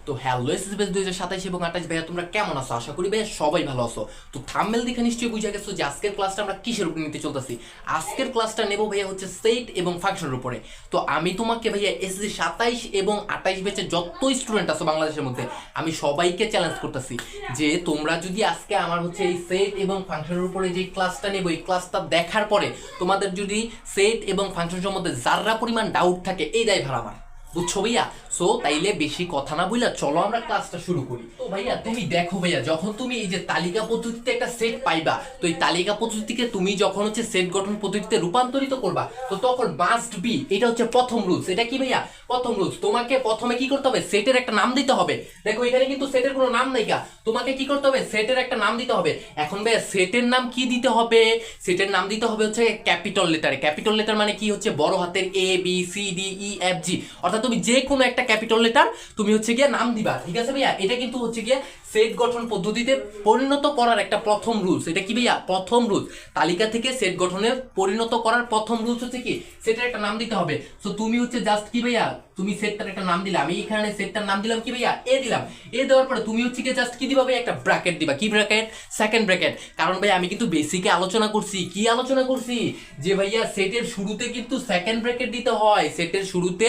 তো হ্যালো এসএসবিএস 2027 এবং 28 ভাইয়া তোমরা কেমন আছো? আশা করি ভাইয়া সবাই ভালো আছো। তো থাম্বনেল দেখে নিশ্চয়ই বুঝে গেছো যে আজকের ক্লাসটা আমরা কিসের উপর নিতে চলতেছি। আজকের ক্লাসটা নেব ভাইয়া হচ্ছে সেট এবং ফাংশনের উপরে। তো আমি তোমাকে ভাইয়া এসএসসি 27 এবং 28 ব্যাচের যত স্টুডেন্ট আছে বাংলাদেশের মধ্যে আমি সবাইকে চ্যালেঞ্জ করতেছি যে তোমরা যদি আজকে আমার হচ্ছে এই সেট এবং ফাংশনের উপরে যে ক্লাসটা নেব, এই ক্লাসটা দেখার পরে তোমাদের যদি সেট এবং ফাংশন সম্বন্ধে যারা পরিমাণ ডাউট থাকে এই দায় ভাড়া আমার, বুঝছো ভাইয়া? সো তাইলে বেশি কথা না বইলা চলো আমরা ক্লাসটা শুরু করি। তো ভাইয়া তুমি দেখো ভাইয়া, যখন তুমি এই যে তালিকা পদ্ধতিতে একটা সেট পাইবা, তো এই তালিকা পদ্ধতিকে তুমি যখন হচ্ছে সেট গঠন পদ্ধতিতে রূপান্তরিত করবা, তো তখন মাস্ট বি, এটা হচ্ছে প্রথম রুলস। এটা কি ভাইয়া? প্রথম রুলস। তোমাকে প্রথমে কি করতে হবে? সেটের একটা নাম দিতে হবে। দেখো এখানে কিন্তু সেটের কোনো নাম নাই কা, তোমাকে কি করতে হবে? সেটের একটা নাম দিতে হবে। এখন ভাইয়া সেটের নাম কি দিতে হবে? সেটের নাম দিতে হবে হচ্ছে ক্যাপিটাল লেটারে। ক্যাপিটাল লেটার মানে কি? হচ্ছে বড় হাতের A B C D E F G, অর্থাৎ তুমি যে কোনো একটা ক্যাপিটাল লেটার তুমি হচ্ছে গিয়ে নাম দিবা, ঠিক আছে ভাইয়া? এটা কিন্তু হচ্ছে গিয়ে সেট গঠন পদ্ধতিতে পরিণত করার একটা প্রথম রুলস। এটা কি ভাইয়া? প্রথম রুলস। তালিকা থেকে সেট গঠনে পরিণত করার প্রথম রুলস হচ্ছে কি সেটের একটা নাম দিতে হবে। সো তুমি হচ্ছে জাস্ট কি ভাইয়া, তুমি সেটটার একটা নাম দিলা। আমি এখানে সেটটার নাম দিলাম কি ভাইয়া? এ দিলাম। এ দেওয়ার পরে তুমি হচ্ছে কি জাস্ট কি দিবা ভাইয়া? একটা ব্র্যাকেট দিবা। কি ব্র্যাকেট? Second bracket. কারণ ভাই আমি কিন্তু বেসিকে আলোচনা করছি। কি আলোচনা করছি? যে ভাইয়া সেটের শুরুতে কিন্তু সেকেন্ড ব্র্যাকেট দিতে হয়। সেটের শুরুতে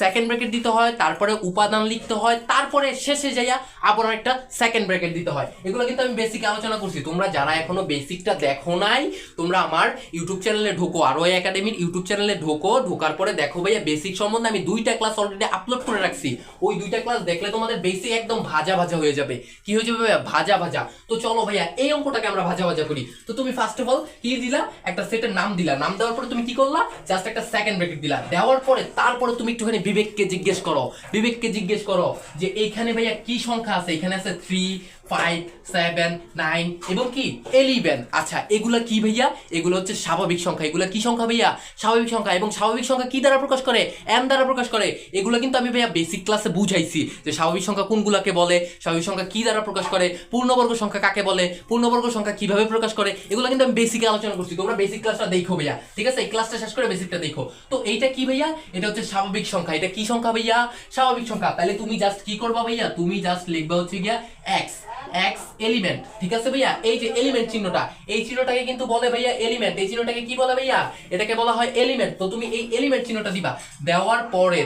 সেকেন্ড ব্র্যাকেট দিতে হয়, তারপরে উপাদান লিখতে হয়, তারপরে শেষে যাইয়া আবার একটা সেকেন্ড ব্র্যাকেট দিতে হয়। এগুলো কিন্তু আমি বেসিকে আলোচনা করছি। তোমরা যারা এখনো বেসিকটা দেখো নাই, তোমরা আমার ইউটিউব চ্যানেলে ঢোকো, আরওয়াই একাডেমির ইউটিউব চ্যানেলে ঢোকো। ঢোকার পরে দেখো ভাইয়া বেসিক সম্বন্ধে আমি 2টা ক্লাস অলরেডি আপলোড করে রাখছি। ওই 2টা ক্লাস দেখলে তোমাদের বেসিক একদম ভাজা ভাজা হয়ে যাবে। কি হয়ে যাবে ভাইয়া? ভাজা ভাজা। তো চলো ভাইয়া এই অঙ্কটাকে আমরা ভাজা ভাজা করি। তো তুমি ফার্স্ট অফ অল কি দিলা? একটা সেটের নাম দিলা। নাম দেওয়ার পরে তুমি কি করলা? জাস্ট একটা সেকেন্ড ব্র্যাকেট দিলা। দেওয়ার পরে তারপরে তুমি একটুখানি বিবেককে জিজ্ঞেস করো। বিবেককে জিজ্ঞেস করো যে এইখানে ভাইয়া কি সংখ্যা আছে? এখানে আছে 3, 5, 7, 9 এবং কি 11। আচ্ছা এগুলা কি ভাইয়া? এগুলো হচ্ছে স্বাভাবিক সংখ্যা। এগুলা কি সংখ্যা ভাইয়া? স্বাভাবিক সংখ্যা। এবং স্বাভাবিক সংখ্যা কি দ্বারা প্রকাশ করে? এন দ্বারা প্রকাশ করে। এগুলো কিন্তু আমি ভাইয়া বেসিক ক্লাসে বুঝাইছি যে স্বাভাবিক সংখ্যা কোনগুলাকে বলে, স্বাভাবিক সংখ্যা কি দ্বারা প্রকাশ করে, পূর্ণবর্গ সংখ্যা কাকে বলে, পূর্ণবর্গ সংখ্যা কিভাবে প্রকাশ করে, এগুলো কিন্তু আমি বেসিকে আলোচনা করছি। তোমরা বেসিক ক্লাসটা দেখো ভাইয়া, ঠিক আছে? এই ক্লাসটা শেষ করে বেসিকটা দেখো। তো এইটা কি ভাইয়া? এটা হচ্ছে স্বাভাবিক সংখ্যা। এটা কি সংখ্যা ভাইয়া? স্বাভাবিক সংখ্যা। তাহলে তুমি জাস্ট কি করবা ভাইয়া? তুমি জাস্ট লিখবা হচ্ছে গিয়া এক্স, এক্স এলিমেন্ট, ঠিক আছে ভাইয়া? এই যে এলিমেন্ট চিহ্নটা, এই চিহ্নটাকে কিন্তু বলে ভাইয়া এলিমেন্ট। এই চিহ্নটাকে কি বলে ভাইয়া? এটাকে বলা হয় এলিমেন্ট। তো তুমি এই এলিমেন্ট চিহ্নটা দিবা। দেওয়ার পরে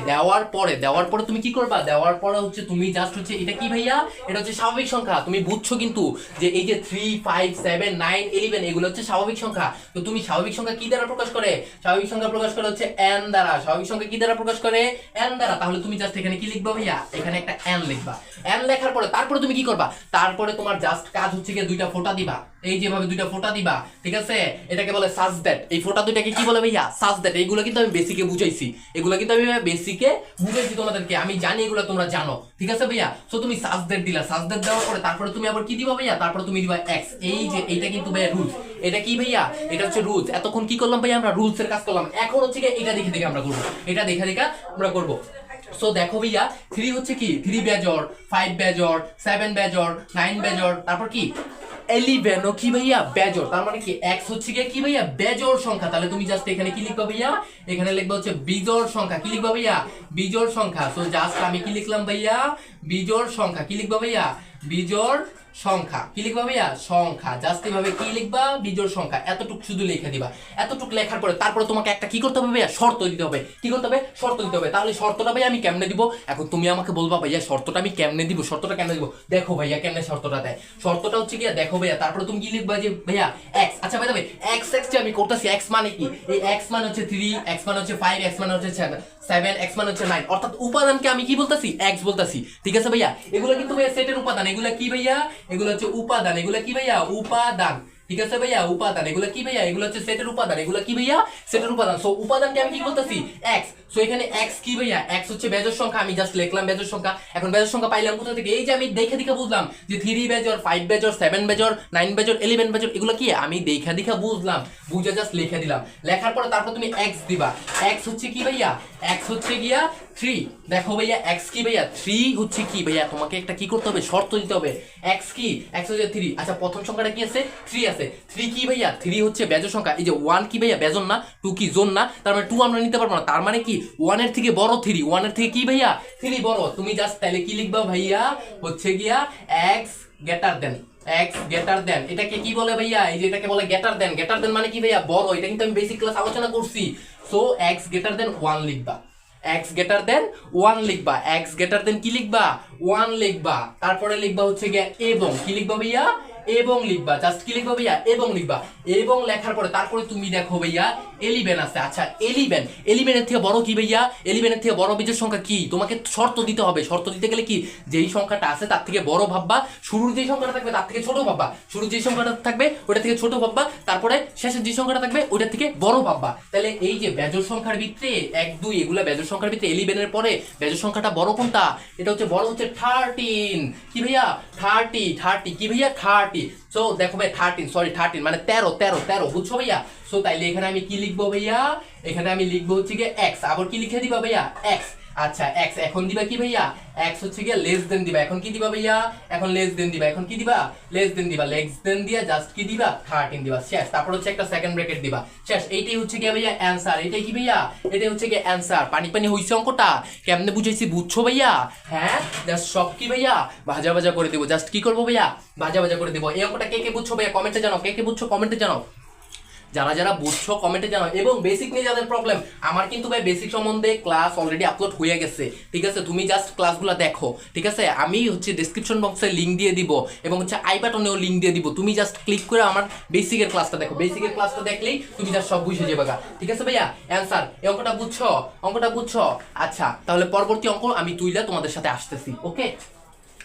তুমি কি করবা? দেওয়ার পরে হচ্ছে তুমি জাস্ট হচ্ছে এটা কি ভাইয়া? এটা হচ্ছে স্বাভাবিক সংখ্যা। তুমি বুঝছো কিন্তু যে এই যে 3, 5, 7, 9, 11 এগুলো হচ্ছে স্বাভাবিক সংখ্যা। তো তুমি স্বাভাবিক সংখ্যা কি দ্বারা প্রকাশ করে? স্বাভাবিক সংখ্যা প্রকাশ করে হচ্ছে এন দ্বারা। স্বাভাবিক সংখ্যা কি দ্বারা প্রকাশ করে? এন দ্বারা। তাহলে তুমি জাস্ট এখানে কি লিখবা ভাইয়া? এখানে একটা এন লিখবা। এন লেখার পরে তারপরে তুমি কি করবা? তারপরে তোমার জাস্ট কাজ হচ্ছে গিয়ে 2টা ফোঁটা দিবা। এই যেভাবে 2টা ফোঁটা দিবা, ঠিক আছে? এটাকে বলে সাজ দ্যাট। এই ফোঁটা 2টাকে কি বলে ভাইয়া? Such that. এইগুলো কিন্তু আমি বেসিকে বুঝাইছি। এগুলো কিন্তু আমি বেসিকে বুঝাইছি তোমাদেরকে। আমি জানি এগুলো তোমরা জানো, ঠিক আছে ভাইয়া? সো তুমি সাজ দ্যাট দিলা। সাজ দ্যাট দেওয়ার পরে তারপরে তুমি আবার কি দিবা ভাইয়া? তারপরে তুমি দিবা এক্স। এই যে এইটা কিন্তু ভাইয়া রুলস। এটা কি ভাইয়া? এটা হচ্ছে রুলস। এতক্ষণ কি করলাম ভাইয়া? আমরা রুলস এর কাজ করলাম। এখন হচ্ছে কি এটা দেখে দেখে আমরা করব। এটা দেখে দেখে আমরা করব। সো দেখো ভাইয়া 3 হচ্ছে কি? 3 বেজর, 5 বেজর, 7 বেজর, 9 বেজর, তারপর কি 11 ও কি ভাইয়া? বেজর। তার মানে কি x হচ্ছে কি ভাইয়া? বেজর সংখ্যা। তাহলে তুমি জাস্ট এখানে কি লিখবা ভাইয়া? এখানে লিখবা হচ্ছে বিজোড় সংখ্যা। কি লিখবা ভাইয়া? বিজোড় সংখ্যা। সো জাস্ট আমি কি লিখলাম ভাইয়া? বিজোড় সংখ্যা। কি লিখবা ভাইয়া? বিজোড় সংখ্যা। কি লিখবা ভাইয়া? সংখ্যা। জাস্ট এভাবে কি লিখবা? বিজোড় সংখ্যা। এতটুক শুধু লিখে দিবা। এতটুক লেখার পরে তারপরে তোমাকে একটা কি করতে হবে ভাইয়া? শর্ত দিতে হবে। কি করতে হবে? শর্ত দিতে হবে। তাহলে শর্তটা ভাইয়া আমি কেমনে দিব? এখন তুমি আমাকে বলবা ভাইয়া শর্তটা আমি কেমনে দিব? শর্তটা কেমনে দিব? দেখো ভাইয়া কেমনে শর্তটা দেয়। শর্তটা হচ্ছে কি? দেখো ভাইয়া, তারপরে তুমি কি লিখবা যে ভাইয়া এক্স। আচ্ছা ভাই এক্স এক্স যে আমি করতেছি, এক্স মানে কি? এই এক্স মানে হচ্ছে 3, এক্স মানে হচ্ছে 5, এক্স মানে হচ্ছে 7, এক্স মানে হচ্ছে 9। অর্থাৎ উপাদানকে আমি কি বলতাছি? এক্স বলতাছি, ঠিক আছে ভাইয়া? এগুলো কিন্তু ভাইয়া সেটের উপাদান। এগুলা কি ভাইয়া? এগুলো হচ্ছে উপাদান। এগুলা কি ভাইয়া? উপাদান, ঠিক আছে ভাইয়া? উপাদান। এগুলো কি ভাইয়া? এগুলো হচ্ছে সেটের উপাদান। এগুলো কি ভাইয়া? সেটের উপাদান। সো উপাদানকে আমি কি বলতাছি? এক্স। সো এখানে এক্স কি ভাইয়া? এক্স হচ্ছে বেজোড় সংখ্যা। আমি জাস্ট লিখলাম বেজোড় সংখ্যা। এখন বেজোড় সংখ্যা পাইলাম কোথা থেকে? এই যে আমি দেখে দেখে বুঝলাম যে 3 বেজোড়, 5 বেজোড়, 7 বেজোড়, 9 বেজোড়, 11 বেজোড়, এগুলো কি আমি দেখে দেখে বুঝলাম। বুঝে জাস্ট লিখে দিলাম। লেখার পরে তারপর তুমি এক্স দিবা। এক্স হচ্ছে কি ভাইয়া? এক্স হচ্ছে গিয়া 3 দেখো ভাইয়া এক্স কি ভাইয়া 3 হচ্ছে কি ভাইয়া তোমাকে একটা কি করতে হবে শর্ত দিতে হবে এক্স কি এক্স হচ্ছে 3 আচ্ছা প্রথম সংখ্যাটা কি আছে 3 আছে 3 কি ভাইয়া 3 হচ্ছে বেজোড় সংখ্যা এই যে 1 কি ভাইয়া বেজোড় না 2 কি জোড় না তার মানে 2 আমরা নিতে পারবো না তার মানে কি 1 এর থেকে বড় 3 1 এর থেকে কি ভাইয়া 3 বড় তুমি জাস্ট তাহলে কি লিখবা ভাইয়া হচ্ছে গিয়া x greater than x greater than এটাকে কি বলে ভাইয়া এই যে এটাকে বলে গ্রেটার দেন মানে কি ভাইয়া বড় এটা কিন্তু আমি বেসিক ক্লাস আলোচনা করছি সো এক্স গ্রেটার দেন 1 লিখবা x গ্রেটার দেন 1 লিখবা x গ্রেটার দেন কি লিখবা 1 লিখবা তারপরে লিখবা হচ্ছে গিয়া এবং কি লিখবা ভাইয়া এবং লিখবা জাস্ট কি লিখবা ভাইয়া এবং লিখবা এবং লেখার পরে তারপরে তুমি দেখো ভাইয়া 11 আছে আচ্ছা 11 এর থেকে বড় কি ভাইয়া 11 এর থেকে বড় বিজোড় সংখ্যা কি তোমাকে শর্ত দিতে হবে শর্ত দিতে গেলে কি যেই সংখ্যাটা আছে তার থেকে বড় ভাববা শুরুর যেই সংখ্যাটা থাকবে তার থেকে ছোট ভাববা শুরুর যেই সংখ্যাটা থাকবে ওটা থেকে ছোট ভাববা তারপরে শেষের যে সংখ্যাটা থাকবে ওটা থেকে বড় ভাববা তাহলে এই যে বেজোড় সংখ্যার ভিতরে 1 2 এগুলা বেজোড় সংখ্যার ভিতরে 11 এর পরে বেজোড় সংখ্যাটা বড় কোনটা এটা হচ্ছে বড় হচ্ছে 13 কি ভাইয়া 30 কি ভাইয়া 30 সো দেখো ভাই 13 মানে 13 বুঝছো ভাইয়া সো তাইলে এখানে আমি কি লিখবো ভাইয়া এখানে আমি লিখবো হচ্ছে গিয়ে x আবার কি লিখে দিবা ভাইয়া x আচ্ছা x এখন দিবা কি ভাইয়া x হচ্ছে গিয়ে লেস দেন দিবা এখন কি দিবা ভাইয়া এখন লেস দেন দিবা এখন কি দিবা লেস দেন দিয়া জাস্ট কি দিবা 13 দিবা শেষ তারপর হচ্ছে একটা সেকেন্ড ব্র্যাকেট দিবা শেষ এইটাই হচ্ছে গিয়ে ভাইয়া অ্যানসার এটাই কি ভাইয়া এটাই হচ্ছে গিয়ে অ্যানসার পানি হইছে অঙ্কটা কেমনে বুঝাইছি বুঝছো ভাইয়া হ্যাঁ জাস্ট সব কি ভাইয়া ভাজা করে দেব জাস্ট কি করব ভাইয়া ভাজা করে দেব এই অঙ্কটা কে বুঝছো ভাইয়া কমেন্টে জানাও কে বুঝছো কমেন্টে জানাও যারা বুঝছো কমেন্টে জানাও এবং বেসিক নিয়ে যাদের প্রবলেম আমার কিন্তু ভাই বেসিক সম্বন্ধে ক্লাস অলরেডি আপলোড হয়ে গেছে ঠিক আছে তুমি জাস্ট ক্লাসগুলো দেখো ঠিক আছে আমি হচ্ছে ডেসক্রিপশন বক্সে লিংক দিয়ে দিব এবং হচ্ছে আই বাটনেও লিংক দিয়ে দিব তুমি জাস্ট ক্লিক করে আমার বেসিকের ক্লাসটা দেখো বেসিকের ক্লাসটা দেখলেই তুমি জাস্ট সব বুঝে যাবে ঠিক আছে ভাইয়া অ্যানসার এই অঙ্কটা বুঝছো আচ্ছা তাহলে পরবর্তী অঙ্ক আমি তুইলা তোমাদের সাথে আসতেছি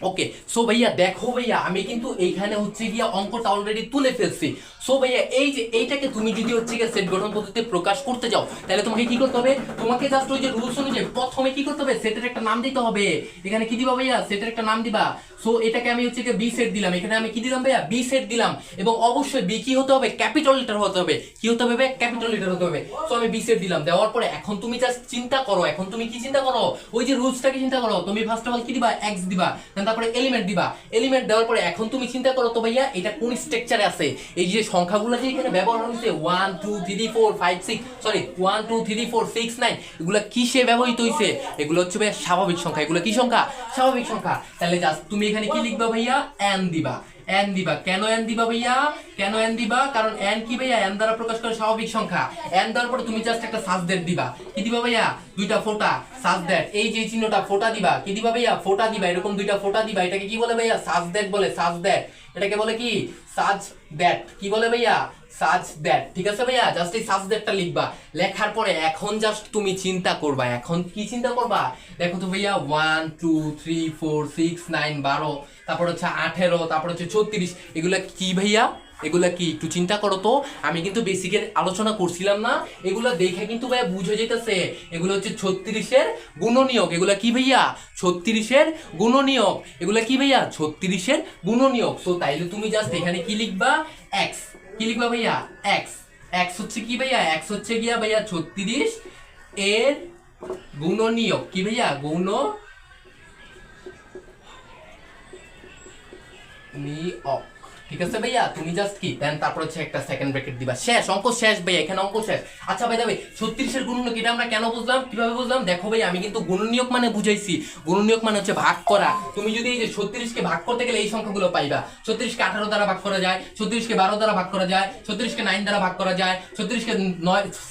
ওকে সো ভাইয়া দেখো ভাইয়া আমি কিন্তু এইখানে হচ্ছে গিয়া অঙ্কটা অলরেডি তুলে ফেলছি সো ভাইয়া এই যে এইটাকে তুমি যদি হচ্ছে গিয়া সেট গঠন পদ্ধতিতে প্রকাশ করতে যাও তাহলে তোমাকে কি করতে হবে তোমাকে জাস্ট ওই যে রুলস অনুযায়ী প্রথমে কি করতে হবে সেটের একটা নাম দিতে হবে এখানে কি দিবা ভাইয়া সেটের একটা নাম দিবা সো এটাকে আমি হচ্ছে গিয়া বি সেট দিলাম এখানে আমি কি দিলাম ভাইয়া বি সেট দিলাম এবং অবশ্যই বি কি হতে হবে ক্যাপিটাল লেটার হতে হবে কি হতে হবে ক্যাপিটাল লেটার হতে হবে সো আমি বি সেট দিলাম দেওয়ার পরে এখন তুমি জাস্ট চিন্তা করো এখন তুমি কি চিন্তা করো ওই যে রুলসটাকে চিন্তা করো তুমি ফার্স্ট অফ অল কি দিবা x দিবা তারপরে এলিমেন্ট দিবা এলিমেন্ট দেওয়ার পরে এখন তুমি চিন্তা করো তো ভাইয়া এটা কোন স্ট্রাকচারে আছে এই যে সংখ্যাগুলো যে এখানে ব্যবহার হয়েছে 1 2 3 4 5 6 সরি 1 2 3 4 6 9 এগুলা কিসে ব্যবহৃত হইছে এগুলো হচ্ছে ভাইয়া স্বাভাবিক সংখ্যা এগুলো কি সংখ্যা স্বাভাবিক সংখ্যা তাহলে জাস্ট তুমি এখানে কি লিখবা ভাইয়া n দিবা কেন n দিবা ভাইয়া কেন n দিবা কারণ n কি ভাইয়া n দ্বারা প্রকাশ করে স্বাভাবিক সংখ্যা n দেওয়ার পরে তুমি জাস্ট একটা সাজদ্যাট দিবা কি দিবা ভাইয়া দুইটা ফোঁটা সাজদ্যাট এই যে চিহ্নটা ফোঁটা দিবা কি দিবা ভাইয়া ফোঁটা দিবা এরকম দুইটা ফোঁটা দিবা এটাকে কি বলে ভাইয়া সাজদ্যাট বলে সাজদ্যাট এটাকে বলে কি সাজদ্যাট কি বলে ভাইয়া সাজদ্যাট ঠিক আছে ভাইয়া জাস্ট এই সাজদ্যাটটা লিখবা লেখার পরে এখন জাস্ট তুমি চিন্তা করবা এখন কি চিন্তা করবা দেখো তো ভাইয়া 1 2 3 4 6 9 12 তারপর হচ্ছে 18 তারপর হচ্ছে 36 এগুলা কি ভাইয়া এগুলা কি একটু চিন্তা করো তো আমি কিন্তু বেসিকের আলোচনা করছিলাম না এগুলা দেখে কিন্তু ভাইয়া বুঝে যেতেছে এগুলো হচ্ছে 36 এর গুণনীয়ক এগুলা কি ভাইয়া 36 এর গুণনীয়ক এগুলা কি ভাইয়া 36 এর গুণনীয়ক সো তাইলে তুমি জাস্ট এখানে কি লিখবা x কি লিখবা ভাইয়া x হচ্ছে কি ভাইয়া x হচ্ছে গিয়া ভাইয়া 36 এর গুণনীয়ক কি ভাইয়া গুণনীয়ক ঠিক আছে ভাইয়া তুমি জাস্ট কি দেন তারপর হচ্ছে একটা সেকেন্ড ব্র্যাকেট দিবা শেষ অঙ্ক শেষ ভাইয়া এখানে অঙ্ক শেষ আচ্ছা ভাই দাবি 36 এর গুণনীয়ক এটা আমরা কেন বুঝলাম কিভাবে বুঝলাম দেখো ভাই আমি কিন্তু গুণনীয়ক মানে বুঝাইছি গুণনীয়ক মানে হচ্ছে ভাগ করা তুমি যদি এই যে 36 কে ভাগ করতে গেলে এই সংখ্যাগুলো পাইবা 36 কে 18 দ্বারা ভাগ করা যায় 36 কে 12 দ্বারা ভাগ করা যায় 36 কে 9 দ্বারা ভাগ করা যায় 36 কে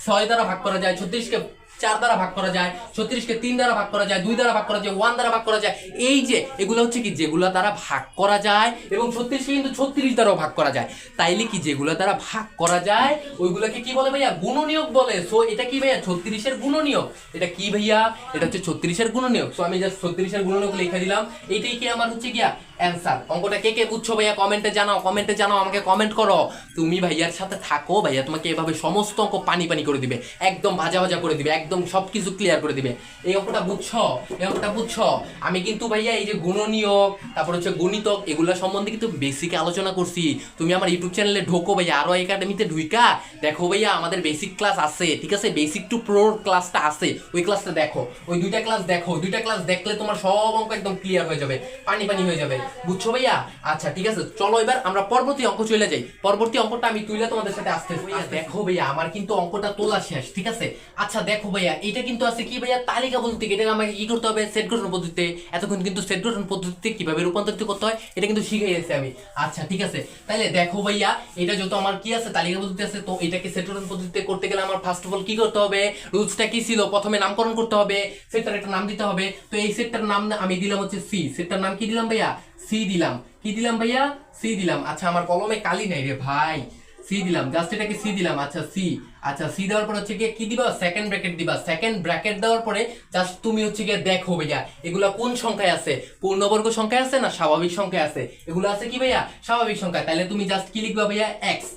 6 দ্বারা ভাগ করা যায় 36 কে 4 দ্বারা ভাগ করা যায় 36 কে 3 দ্বারা ভাগ করা যায় 2 দ্বারা ভাগ করা যায় 1 দ্বারা ভাগ করা যায় এই যে এগুলো হচ্ছে কি যেগুলো দ্বারা ভাগ করা যায় এবং 36 কে কিন্তু 36 দ্বারাও ভাগ করা যায় তাইলে কি যেগুলো দ্বারা ভাগ করা যায় ওইগুলোকে কি বলে ভাইয়া গুণনীয়ক বলে সো এটা কি ভাইয়া 36 এর গুণনীয়ক এটা কি ভাইয়া এটা হচ্ছে 36 এর গুণনীয়ক সো আমি জাস্ট 36 এর গুণনীয়ক লিখে দিলাম এইটাই কি আমার হচ্ছে গিয়া অ্যান্সার। অঙ্কটা কে কে বুঝছো ভাইয়া কমেন্টে জানাও, কমেন্টে জানাও, আমাকে কমেন্ট করো। তুমি ভাইয়ার সাথে থাকো, ভাইয়া তোমাকে এভাবে সমস্ত অঙ্ক পানি পানি করে দিবে, একদম ভাজা ভাজা করে দিবে, একদম সবকিছু ক্লিয়ার করে দিবে। এই অঙ্কটা বুঝছো, এই অঙ্কটা বুঝছো? আমি কিন্তু ভাইয়া এই যে গুণনীয়ক, তারপর হচ্ছে গণিতক, এগুলো সম্বন্ধে কিন্তু বেসিক আলোচনা করছি। তুমি আমার ইউটিউব চ্যানেলে ঢোকো ভাইয়া, আরো একাডেমিতে ঢুইকা দেখো ভাইয়া আমাদের বেসিক ক্লাস আছে, ঠিক আছে? বেসিক টু প্রোর ক্লাসটা আছে, ওই ক্লাসটা দেখো, ওই দুইটা ক্লাস দেখো, দুইটা ক্লাস দেখলে তোমার সব অঙ্ক একদম ক্লিয়ার হয়ে যাবে, পানি পানি হয়ে যাবে, বুঝছো ভাইয়া? আচ্ছা ঠিক আছে, চলো এবার আমরা পরবর্তী অঙ্ক চলে যাই। পরবর্তী অঙ্কটা আমি তুইলা তোমাদের সাথে আসতে দেখো ভাইয়া, আমার কিন্তু অঙ্কটা তোলা শেষ, ঠিক আছে? আচ্ছা দেখো ভাইয়া, এটা কিন্তু আছে কি ভাইয়া, তালিকা বলতে, এটা আমাকে কি করতে হবে, সেট গঠন পদ্ধতিতে। এতক্ষণ কিন্তু সেট গঠন পদ্ধতিতে কিভাবে রূপান্তরিত করতে হয় এটা কিন্তু শিখাইছি আমি। আচ্ছা ঠিক আছে, তাহলে দেখো ভাইয়া, এটা যত আমার কি আছে, তালিকা পদ্ধতি আছে, তো এটাকে সেট গঠন পদ্ধতিতে করতে গেলে আমার ফার্স্ট অফ অল কি করতে হবে, রুলসটা কি ছিল, প্রথমে নামকরণ করতে হবে, সেটটার একটা নাম দিতে হবে। তো এই সেটটার নাম আমি দিলাম হচ্ছে সি। সেটটার নাম কি দিলাম ভাইয়া? সি দিলাম। কি দিলাম ভাইয়া? সি দিলাম। আচ্ছা আমার কলমে কালি নাই রে ভাই, সি দিলাম, জাস্ট এটাকে সি দিলাম। আচ্ছা সি, আচ্ছা সি দেওয়ার পর হচ্ছে কি দিবা, সেকেন্ড ব্র্যাকেট দিবা। সেকেন্ড ব্র্যাকেট দেওয়ার পরে জাস্ট তুমি হচ্ছে গিয়ে দেখো ভাইয়া এগুলা কোন সংখ্যায় আছে, পূর্ণবর্গ সংখ্যায় আছে না স্বাভাবিক সংখ্যায় আছে? এগুলো আছে কি ভাইয়া? স্বাভাবিক সংখ্যা। তাহলে তুমি জাস্ট কি লিখবা ভাইয়া? X,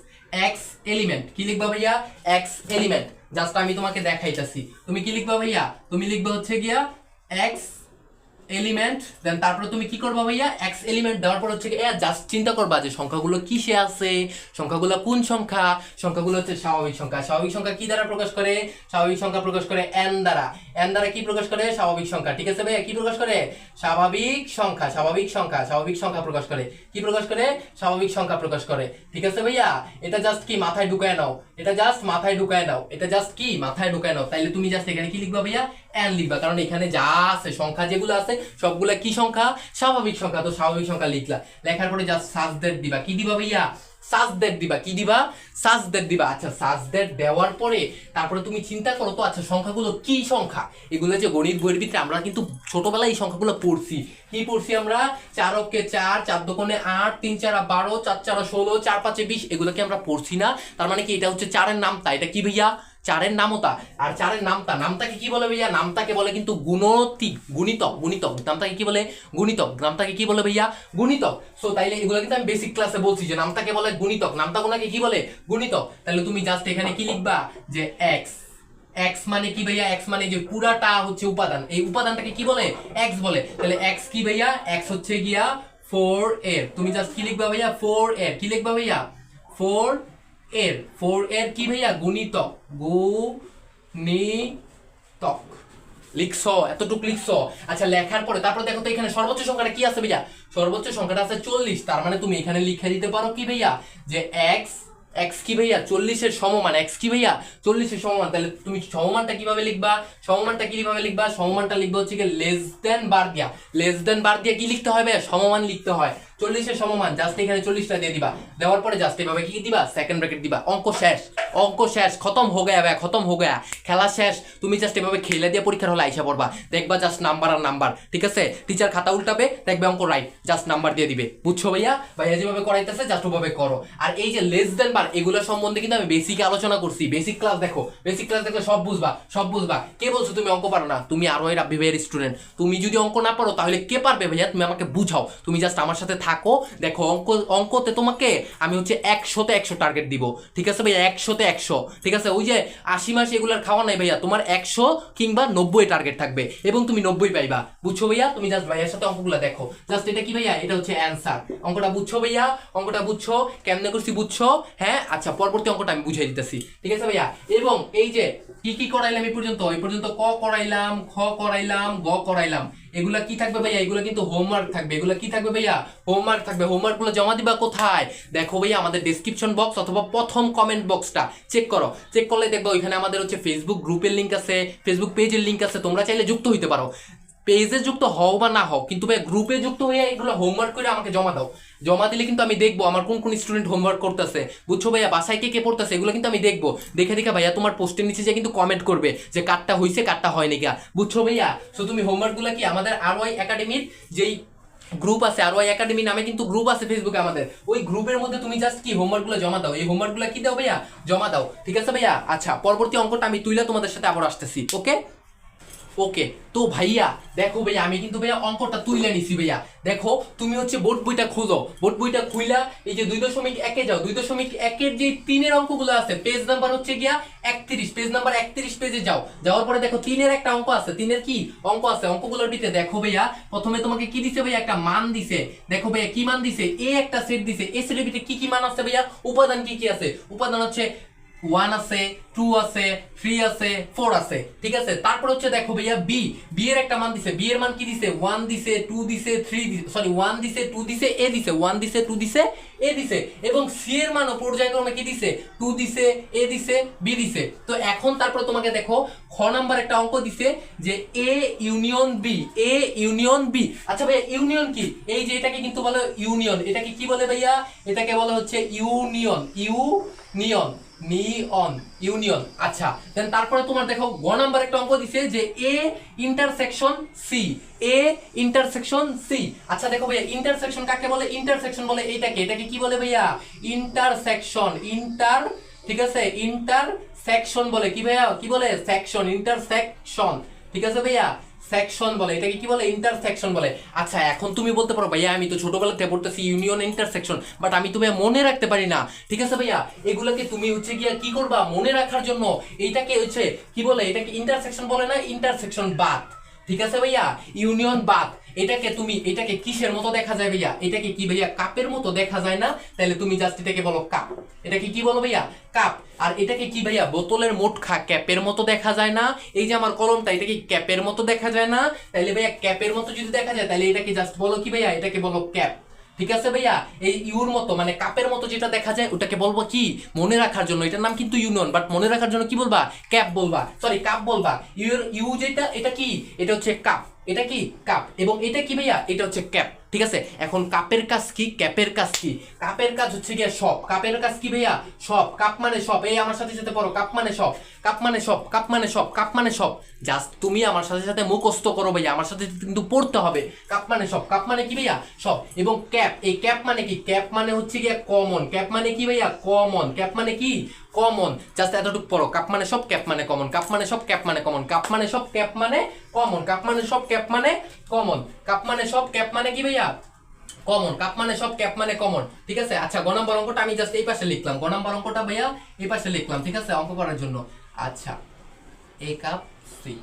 x element. কি লিখবা ভাইয়া? X element. জাস্ট আমি তোমাকে দেখাইতাছি, তুমি কি লিখবা ভাইয়া? তুমি লিখবা হচ্ছে গিয়া এক্স এলিমেন্ট, দেন তারপরে তুমি কি করবা ভাইয়া? এক্স এলিমেন্ট দেওয়ার পর হচ্ছে জাস্ট চিন্তা করবা যে সংখ্যাগুলো কিসে আছে, সংখ্যাগুলো কোন সংখ্যা? সংখ্যাগুলো হচ্ছে স্বাভাবিক সংখ্যা। স্বাভাবিক সংখ্যা কি দ্বারা প্রকাশ করে? স্বাভাবিক সংখ্যা প্রকাশ করে এন দ্বারা। এন দ্বারা কি প্রকাশ করে? স্বাভাবিক সংখ্যা। ঠিক আছে ভাইয়া, কি প্রকাশ করে? স্বাভাবিক সংখ্যা। স্বাভাবিক সংখ্যা, স্বাভাবিক সংখ্যা প্রকাশ করে। কি প্রকাশ করে? স্বাভাবিক সংখ্যা প্রকাশ করে। ঠিক আছে ভাইয়া, এটা জাস্ট কি মাথায় ঢুকায় নাও, এটা জাস্ট মাথায় ঢুকায় নাও, এটা জাস্ট কি মাথায় ঢুকায় নাও। তাইলে তুমি জাস্ট এখানে কি লিখবা ভাইয়া? এন লিখবা, কারণ এখানে যা আছে সংখ্যা যেগুলো আছে সবগুলা কি সংখ্যা? স্বাভাবিক সংখ্যা। তো স্বাভাবিক সংখ্যা লিখলা, লেখার পরে জাস্ট সাজদেট দিবা। কি দিবা ভাইয়া? সাজদেট দিবা। কি দিবা? সাজদেট দিবা। আচ্ছা সাজদেট দেওয়ার পরে তারপরে তুমি চিন্তা করো তো, আচ্ছা সংখ্যাগুলো কি সংখ্যা? এগুলো যে গণিত বইয়ের ভিতরে আমরা কিন্তু ছোটবেলায় এই সংখ্যাগুলো পড়ছি। কি পড়ছি আমরা? 4 অক্ষে 4, 4 দোকানে 8, 3 4 12, 4 4 16, 4 5 20, এগুলো কি আমরা পড়ছি না? তার মানে কি এটা হচ্ছে 4-এর নামতা। এটা কি ভাইয়া? 4-এর নামতা। আর 4-এর নামতা, নামতাকে কি বলে ভাইয়া? নামতাকে বলে কিন্তু গুণতিক, গুণিতক, গুণিতক। নামতাকে কি বলে? গুণিতক। নামতাকে কি বলে ভাইয়া? গুণিতক। সো তাইলে এগুলো কিন্তু আমি বেসিক ক্লাসে বলছি যে নামতাকে বলে গুণিতক, নামতাগুলোকে কি বলে? গুণিতক। তাহলে তুমি জাস্ট এখানে কি লিখবা? যে এক্স। এক্স মানে কি ভাইয়া? এক্স মানে যে পুরাটা হচ্ছে উপাদান, এই উপাদানটাকে কি বলে? এক্স বলে। তাহলে এক্স কি ভাইয়া? এক্স হচ্ছে গিয়া 4 এর। তুমি জাস্ট কি লিখবা ভাইয়া? 4 এর। কি লিখবা ভাইয়া? 4 এর। 4 এর কি ভাইয়া? গুণিতক। গুণিতক লিখছো, এতটুকু লিখছো। আচ্ছা লেখার পরে তারপর দেখো তো এখানে সর্বোচ্চ সংখ্যাটা কি আছে ভাইয়া? সর্বোচ্চ সংখ্যাটা আছে 40। তার মানে তুমি এখানে লিখে দিতে পারো কি ভাইয়া? যে এক্স, এক্স কি ভাইয়া? 40-এর সমমান। এক্স কি ভাইয়া? 40-এর সমমান। তাহলে তুমি সমমানটা কিভাবে লিখবা? সমমানটা কিভাবে লিখবা? সমমানটা লিখবা হচ্ছে কি লেস দেন বার দিয়া। লেস দেন বার দিয়ে কি লিখতে হয় ভাইয়া? সমমান লিখতে হয়। 40-এর সমমান, জাস্ট এখানে 40টা দিয়ে দিবা। দেওয়ার পরে জাস্ট এভাবে কি দিবা? সেকেন্ড ব্র্যাকেট দিবা। অঙ্ক শেষ, অঙ্ক শেষ, খতম হো গয়া ভাই, খতম হো গয়া, খেলা শেষ। তুমি জাস্ট এভাবে খেলে দিয়ে পরীক্ষার হলে আইসা পড়বা, দেখবা জাস্ট নাম্বার আর নাম্বার। ঠিক আছে, টিচার খাতা উল্টাবে, দেখবে অঙ্ক রাইট, জাস্ট নাম্বার দিয়ে দিবে। বুঝছো ভাইয়া? ভাইয়া যেভাবে করাইতেছে জাস্ট ওভাবে করো। আর এই যে লেস দেন বার, এগুলো সম্বন্ধে কিন্তু আমি বেসিক আলোচনা করছি। বেসিক ক্লাস দেখো, বেসিক ক্লাস দেখলে সব বুঝবা, সব বুঝবা। কে বলছো তুমি অঙ্ক পারো না? তুমি আরো এর রাব্বি ভাইয়ের স্টুডেন্ট, তুমি যদি অঙ্ক না পারো তাহলে কে পারবে ভাইয়া? তুমি আমাকে বুঝাও, তুমি জাস্ট আমার সাথে থাকো, দেখো অঙ্কতে তোমাকে আমি হচ্ছে 100-তে 100 টার্গেট দিব। ঠিক আছে ভাইয়া? 100-তে 100। ঠিক আছে, ওই যে 80 মাস এগুলার খাওয়া নাই ভাইয়া, তোমার 100 কিংবা 90 টার্গেট থাকবে এবং তুমি 90 পাইবা। বুঝছো ভাইয়া? তুমি জাস্ট ভাইয়ার সাথে অঙ্কগুলো দেখো, জাস্ট এটা কি ভাইয়া? এটা হচ্ছে অ্যান্সার। অঙ্কটা বুঝছো ভাইয়া? অঙ্কটা বুঝছো? কেমনে করছি বুঝছো? হ্যাঁ আচ্ছা, পরবর্তী অঙ্কটা আমি বুঝাই দিতেছি। ঠিক আছে ভাইয়া? এবং এই যে কি কি করাইলাম এই পর্যন্ত ক করাইলাম, খ করাইলাম, গ করাইলাম। এগুলা কি থাকবে ভাইয়া? এগুলা কিন্তু হোমওয়ার্ক থাকবে। এগুলা কি থাকবে ভাইয়া? হোমওয়ার্ক থাকবে। হোমওয়ার্ক গুলো জমা দিবা কোথায়? দেখো ভাইয়া, আমাদের ডেসক্রিপশন বক্স অথবা প্রথম কমেন্ট বক্সটা চেক করো। চেক করলে দেখবো ওইখানে আমাদের হচ্ছে ফেসবুক গ্রুপের লিঙ্ক আছে, ফেসবুক পেজের লিঙ্ক আছে। তোমরা চাইলে যুক্ত হইতে পারো, পেজে যুক্ত হও বা না হও, কিন্তু ভাই গ্রুপে যুক্ত হয়ে এগুলো হোমওয়ার্ক করে আমাকে জমা দাও। জমা দিলে কিন্তু আমি দেখবো আমার কোন কোন স্টুডেন্ট হোমওয়ার্ক করতেছে। বুঝছো ভাইয়া? বাসায় কে কে পড়তেছে এগুলো কিন্তু আমি দেখবো। দেখে দেখে ভাইয়া তোমার পোস্টের নিচে যে কিন্তু কমেন্ট করবে যে কারটা হইছে কারটা হয়নি গা। বুঝছো ভাইয়া? সো তুমি হোমওয়ার্কগুলো কি আমাদের আরওয়াই একাডেমির যেই গ্রুপ আছে, আরওয়াই একাডেমি নামে কিন্তু গ্রুপ আছে ফেসবুকে আমাদের, ওই গ্রুপের মধ্যে তুমি জাস্ট কি হোমওয়ার্কগুলো জমা দাও। এই হোমওয়ার্কগুলো কি দাও ভাইয়া? জমা দাও। ঠিক আছে ভাইয়া? আচ্ছা পরবর্তী অঙ্কটা আমি তুইলা তোমাদের সাথে আবার আসতেছি। ওকে? ওকে, তো ভাইয়া দেখো ভাইয়া আমি কিন্তু ভাইয়া অঙ্কটা তুইলে নিছি ভাইয়া। দেখো তুমি হচ্ছে বোর্ড বইটা খুলো, বোর্ড বইটা খুইলা এই যে 2.1 যাও, 2.1 যে 3-এর অঙ্কগুলো আছে, পেজ নাম্বার হচ্ছে গিয়া 31, পেজ নাম্বার 31 পেজে যাও। যাওয়ার পরে দেখো 3-এর একটা অঙ্ক আছে, 3-এর কি অঙ্ক আছে, অঙ্কগুলোর ভিতরে দেখো ভাইয়া প্রথমে তোমাকে কি দিছে ভাইয়া, একটা মান দিছে। দেখো ভাইয়া কি মান দিছে, এ একটা সেট দিছে, এই সেটের ভিতরে কি কি মান আছে ভাইয়া, উপাদান কি কি আছে, উপাদান হচ্ছে 1 আছে, 2 আছে, 3 আছে, 4 আছে, ঠিক আছে। তারপর হচ্ছে দেখো ভাইয়া বি, বি এর একটা মান দিছে, বি এর মান কি দিছে, 1 দিছে, 2 দিছে, 3 দিছে, সরি 1 দিছে, 2 দিছে, এ দিছে, 1 দিছে, 2 দিছে, এ দিছে, এবং সি এর মানও পর্যায়ক্রমে কি দিছে, 2 দিছে, এ দিছে, বি দিছে। তো এখন তারপর তোমাকে দেখো খ নাম্বার একটা অঙ্ক দিছে যে A union B, A union B. আচ্ছা ভাইয়া ইউনিয়ন কি, এই যে এটাকে কিন্তু বলে ইউনিয়ন, এটাকে কি বলে ভাইয়া, এটাকে বলা হচ্ছে ইউনিয়ন, ইউনিয়ন, নিয়ন, ইউনিয়ন। আচ্ছা দেন তারপরে তোমার দেখো গ নাম্বার একটা অঙ্ক দিছে যে A intersection C, A intersection C. আচ্ছা দেখো ভাইয়া ইন্টারসেকশন কাকে বলে, ইন্টারসেকশন বলে এইটাকে, এটাকে কি বলে ভাইয়া, ইন্টারসেকশন, ইন্টার, ঠিক আছে, ইন্টারসেকশন বলে কি ভাইয়া, কি বলে সেকশন, ইন্টারসেকশন, ঠিক আছে ভাইয়া, সেকশন বলে, এটাকে কি বলে, ইন্টারসেকশন বলে। আচ্ছা এখন তুমি বলতে পারো ভাইয়া আমি তো ছোটবেলা থেকে পড়তেছি ইউনিয়ন ইন্টারসেকশন, বাট আমি তো ভাইয়া মনে রাখতে পারি না। ঠিক আছে ভাইয়া, এগুলোকে তুমি হচ্ছে গিয়া কি করবা, মনে রাখার জন্য এইটাকে হচ্ছে কি বলে, এটাকে ইন্টারসেকশন বলে না, ইন্টারসেকশন বাদ, ঠিক আছে ভাইয়া, ইউনিয়ন বাদ। এটাকে তুমি, এটাকে কিসের মতো দেখা যায় ভাইয়া, এটাকে কি ভাইয়া কাপের মতো দেখা যায় না, তাহলে তুমি জাস্ট এটাকে বলো কাপ, এটাকে কি বলো ভাইয়া, কাপ। আর এটাকে কি ভাইয়া বোতলের মোটখা ক্যাপের মতো দেখা যায় না, এই যে আমার কলমটা এটাকে ক্যাপের মতো দেখা যায় না, তাহলে ভাইয়া ক্যাপের মতো যদি দেখা যায় তাহলে এটাকে জাস্ট বলো কি ভাইয়া, এটাকে বলো ক্যাপ, ঠিক আছে ভাইয়া। এই ইউর মতো মানে কাপের মতো যেটা দেখা যায় ওটাকে বলবো কি, মনে রাখার জন্য, এটার নাম কিন্তু ইউনিয়ন, বাট মনে রাখার জন্য কি বলবা, ক্যাপ বলবা, সরি কাপ বলবা। ইউ যেটা এটা কি, এটা হচ্ছে কাপ, এটা কি কাপ, এবং এটা কি ভাইয়া, এটা হচ্ছে ক্যাপ, ঠিক আছে। এখন কাপের কাজ কি, ক্যাপের কাজ কি, কাপের কাজ হচ্ছে গিয়ে সব, কাপের কাজ কি ভাইয়া, সব, কাপ মানে সব, এই আমার সাথে সাথে পড়ো, কাপ মানে সব, কাপ মানে সব, কাপ মানে সব, কাপ মানে সব, জাস্ট তুমি আমার সাথে সাথে মুখস্থ করো ভাইয়া, আমার সাথে কিন্তু পড়তে হবে, কাপ মানে সব, কাপ মানে কি ভাইয়া সব। এবং ক্যাপ, এই ক্যাপ মানে কি, ক্যাপ মানে হচ্ছে গিয়ে কমন, ক্যাপ মানে কি ভাইয়া কমন, ক্যাপ মানে কি কমন, জাস্ট এতটুকু পড়ো, কাপ মানে সব, ক্যাপ মানে কমন, কাপ মানে সব, ক্যাপ মানে কমন, কাপ মানে সব, ক্যাপ মানে কমন, কাপ মানে সব, ক্যাপ মানে কমন, কাপ মানে সব, ক্যাপ মানে কি ভাইয়া কমন, কাপ মানে সব, ক্যাপ মানে কমন, ঠিক আছে। আচ্ছা গ নম্বর অঙ্কটা আমি জাস্ট এই পাশে লিখলাম, গ নম্বর অঙ্কটা ভাইয়া এই পাশে লিখলাম, ঠিক আছে, অঙ্ক করার জন্য। আচ্ছা এ কাপ সি,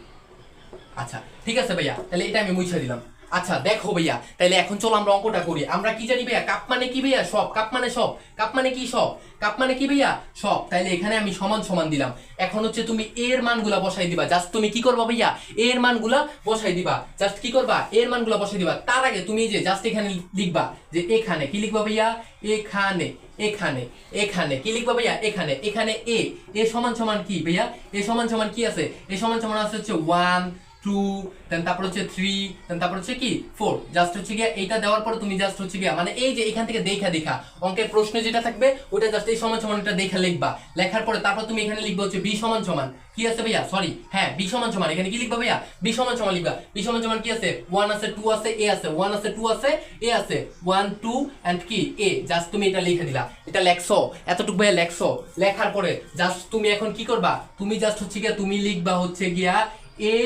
আচ্ছা ঠিক আছে ভাইয়া, তাহলে এটা আমি মুছে দিলাম। আচ্ছা দেখো ভাইয়া তাহলে এখন চলো আমরা অঙ্কটা করি। আমরা কি জানি ভাইয়া, কাপ মানে কি ভাইয়া সব, কাপ মানে সব, কাপ মানে কি সব, কাপ মানে কি ভাইয়া সব। তাইলে এখানে আমি সমান সমান দিলাম। এখন হচ্ছে তুমি এর মানগুলা বসাই দিবা, জাস্ট তুমি কি করবা ভাইয়া, এর মানগুলা বসাই দিবা, জাস্ট কি করবা, এর মানগুলা বসাই দিবা। তার আগে তুমি যে জাস্ট এখানে লিখবা যে এখানে কি লিখবা ভাইয়া, এখানে, এখানে, এখানে কি লিখবা ভাইয়া, এখানে, এখানে এ, এ সমান সমান কি ভাইয়া, এ সমান সমান কি আছে, এ সমান সমান আছে হচ্ছে 1 2, দেন তারপর হচ্ছে 3, দেন তারপর হচ্ছে কি 4। জাস্ট হচ্ছে গিয়া এইটা দেওয়ার পর তুমি জাস্ট হচ্ছে গিয়া মানে এই যে এখান থেকে দেখা দেখা অঙ্কের প্রশ্নে যেটা থাকবে ওটা জাস্ট এই সমান সমান এটা দেখা লিখবা। লেখার পরে তারপর তুমি এখানে লিখবা হচ্ছে বি সমান সমান কি আছে ভাইয়া, সরি হ্যাঁ বি সমান সমান, এখানে কি লিখবা ভাইয়া, বি সমান সমান লিখবা। বি সমান সমান কি আছে, 1 আছে 2 আছে এ আছে, 1 আছে 2 আছে এ আছে, 1 2 এন্ড কি এ। জাস্ট তুমি এটা লিখে দিলা, এটা লেখছো, এতটুকু ভাইয়া লেখছো। লেখার পরে জাস্ট তুমি এখন কি করবা, তুমি জাস্ট হচ্ছে গিয়া তুমি লিখবা হচ্ছে গিয়া এ